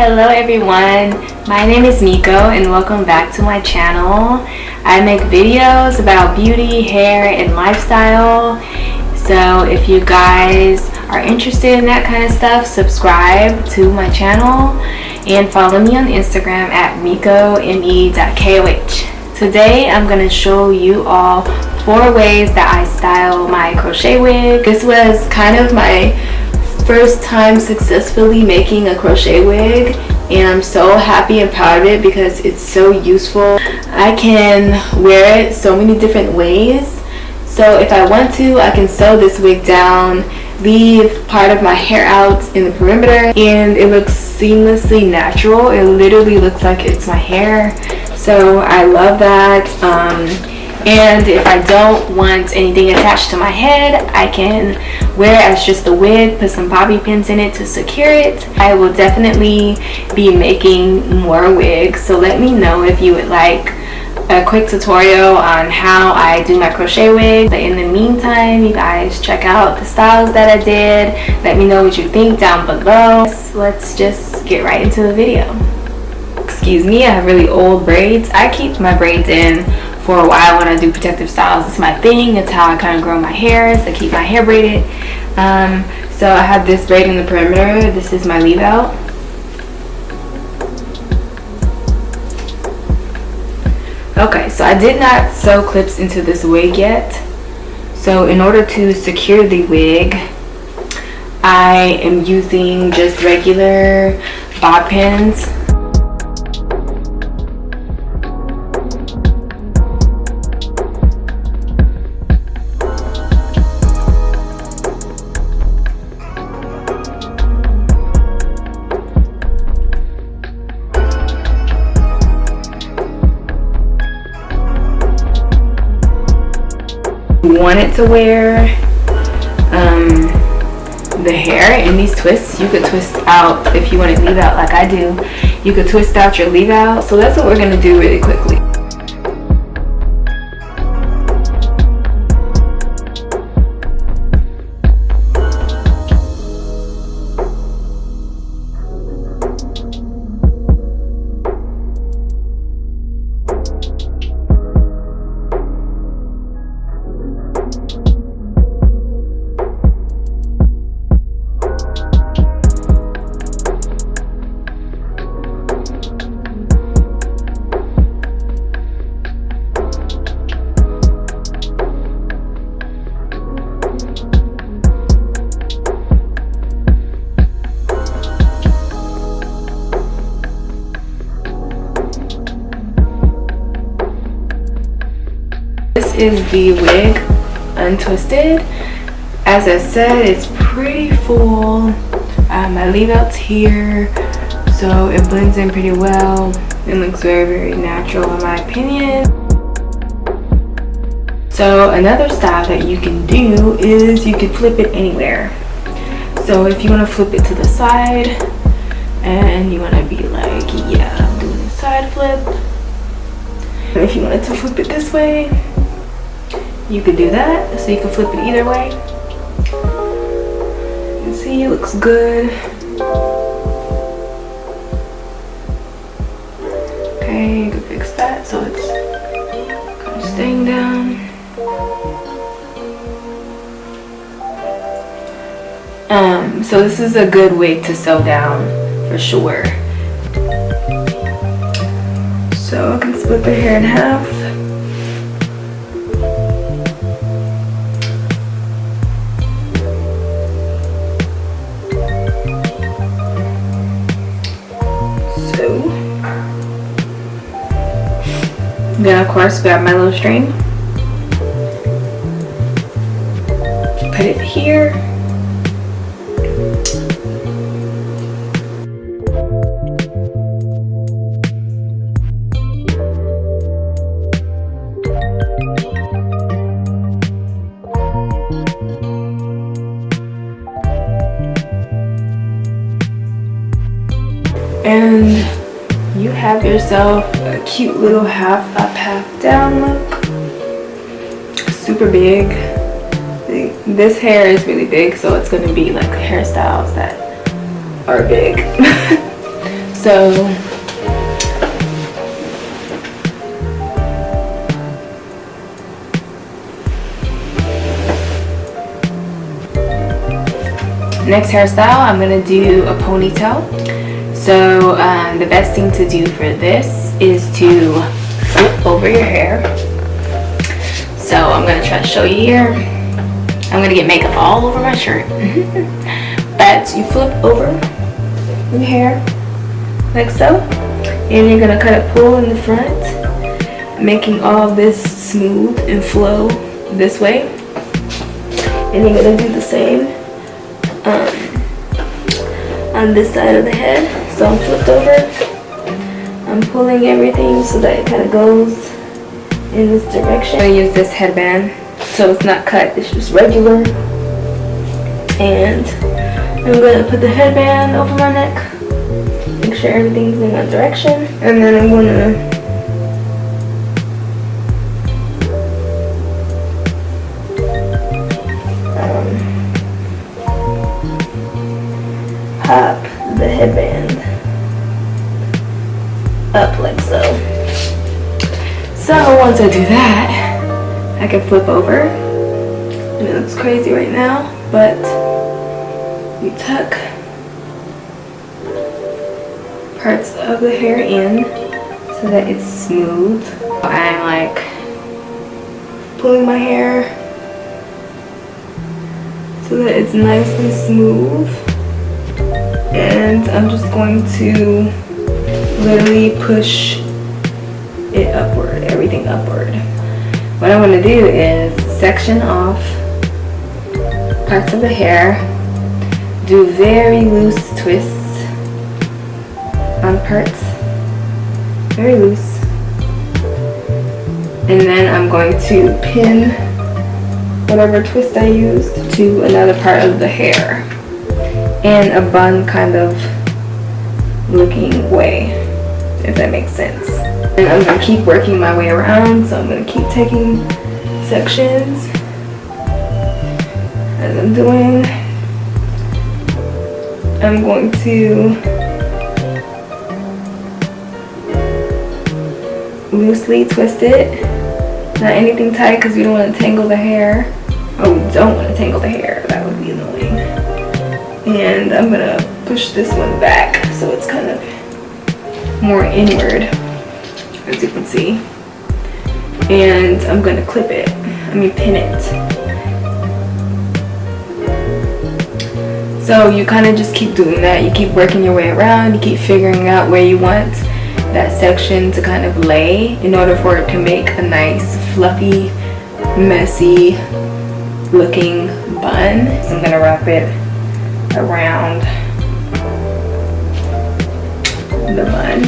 Hello everyone, my name is Miko and welcome back to my channel. I make videos about beauty, hair, and lifestyle. So if you guys are interested in that kind of stuff, subscribe to my channel and follow me on Instagram at miko.me.koh. Today I'm going to show you all 4 ways that I style my crochet wig. This was kind of my first time successfully making a crochet wig, and I'm so happy and proud of it because it's so useful. I can wear it so many different ways. So if I want to, I can sew this wig down, leave part of my hair out in the perimeter, and it looks seamlessly natural. It literally looks like it's my hair. So I love that. And if I don't want anything attached to my head, I can wear it as just a wig, put some bobby pins in it to secure it. I will definitely be making more wigs, so let me know if you would like a quick tutorial on how I do my crochet wig. But in the meantime, you guys check out the styles that I did. Let me know what you think down below. Let's just get right into the video. Excuse me, I have really old braids. I keep my braids in for a while when I do protective styles. It's my thing. It's how I kind of grow my hair, so I keep my hair braided. So I have this braid in the perimeter. This is my leave out. Okay, so I did not sew clips into this wig yet. So in order to secure the wig, I am using just regular bob pins. Wanted to wear the hair in these twists. You could twist out, if you want to leave out like I do, you could twist out your leave out. So that's what we're going to do really quickly. This is the wig untwisted. As I said, it's pretty full. My leave out's here, so it blends in pretty well. It looks very, very natural in my opinion. So another style that you can do is you can flip it anywhere. So if you want to flip it to the side and you want to be like, yeah, I'm doing a side flip. And if you wanted to flip it this way, you could do that. So you can flip it either way. You see, it looks good. Okay, you can fix that so it's kind of staying down. So this is a good wig to sew down for sure. So I can split the hair in half. Then of course grab my little string, put it here, and you have yourself a cute little half up, half down look. Super big. This hair is really big, so it's going to be like hairstyles that are big. So next hairstyle, I'm gonna do a ponytail. So the best thing to do for this is to flip over your hair. So I'm gonna try to show you here. I'm gonna get makeup all over my shirt. But you flip over your hair like so, and you're gonna kind of pull in the front, making all this smooth and flow this way. And you're gonna do the same on this side of the head. So I'm flipped over. I'm pulling everything so that it kind of goes in this direction. I'm gonna use this headband so it's not cut, it's just regular. And I'm gonna put the headband over my neck, make sure everything's in that direction, and then I'm gonna pop the headband up like so. So once I do that, I can flip over, and it looks crazy right now, but you tuck parts of the hair in so that it's smooth. I'm like pulling my hair so that it's nice and smooth, and I'm just going to literally push it upward, everything upward. What I want to do is section off parts of the hair, do very loose twists on parts, very loose, and then I'm going to pin whatever twist I used to another part of the hair in a bun kind of looking way, if that makes sense. And I'm going to keep working my way around, so I'm going to keep taking sections as I'm doing. I'm going to loosely twist it, not anything tight because we don't want to tangle the hair. Oh, we don't want to tangle the hair, that would be annoying. And I'm going to push this one back so it's kind of more inward, as you can see. And I'm going to clip it, pin it. So you kind of just keep doing that. You keep working your way around, you keep figuring out where you want that section to kind of lay in order for it to make a nice, fluffy, messy looking bun. So I'm going to wrap it around the bun.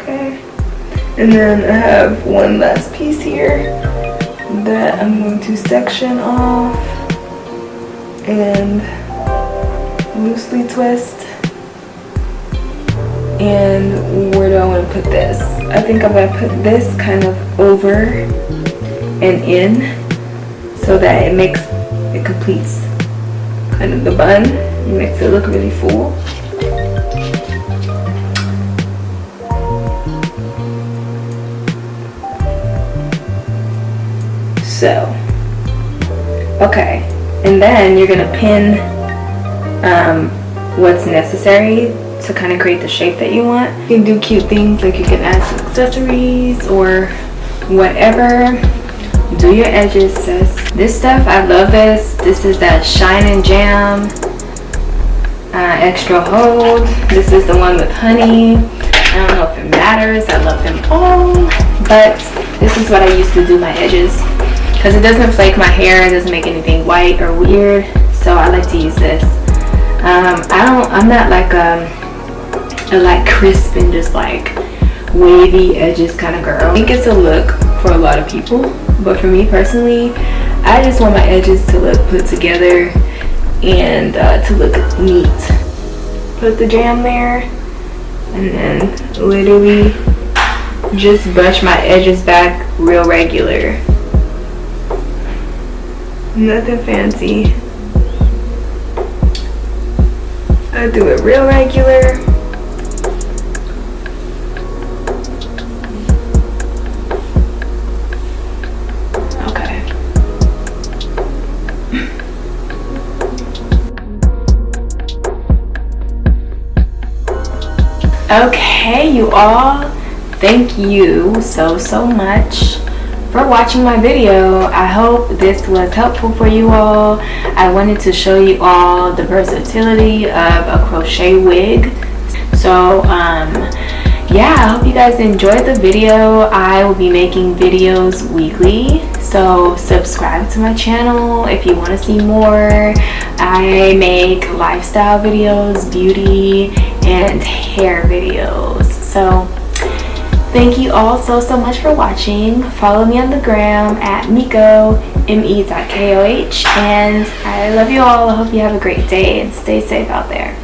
Okay, and then I have one last piece here that I'm going to section off and loosely twist. And where do I want to put this? I think I'm going to put this kind of over and in so that it completes kind of the bun. It makes it look really full. So, okay, and then you're going to pin what's necessary to kind of create the shape that you want. You can do cute things, like you can add some accessories or whatever. Do your edges, sis. This stuff, I love this. This is that Shine and Jam extra hold. This is the one with honey. I don't know if it matters. I love them all. But this is what I used to do my edges, because it doesn't flake my hair. It doesn't make anything white or weird. So I like to use this. I'm not like a like crisp and just like wavy edges kind of girl. I think it's a look for a lot of people, but for me personally, I just want my edges to look put together and to look neat. Put the jam there and then literally just brush my edges back real regular. Nothing fancy. I do it real regular. Okay. Okay, you all. Thank you so much for watching my video. I hope this was helpful for you all. I wanted to show you all the versatility of a crochet wig. So yeah, I hope you guys enjoyed the video. I will be making videos weekly, so subscribe to my channel if you want to see more. I make lifestyle videos, beauty, and hair videos. So thank you all so much for watching. Follow me on the gram at Miko, me.koh, and I love you all. I hope you have a great day and stay safe out there.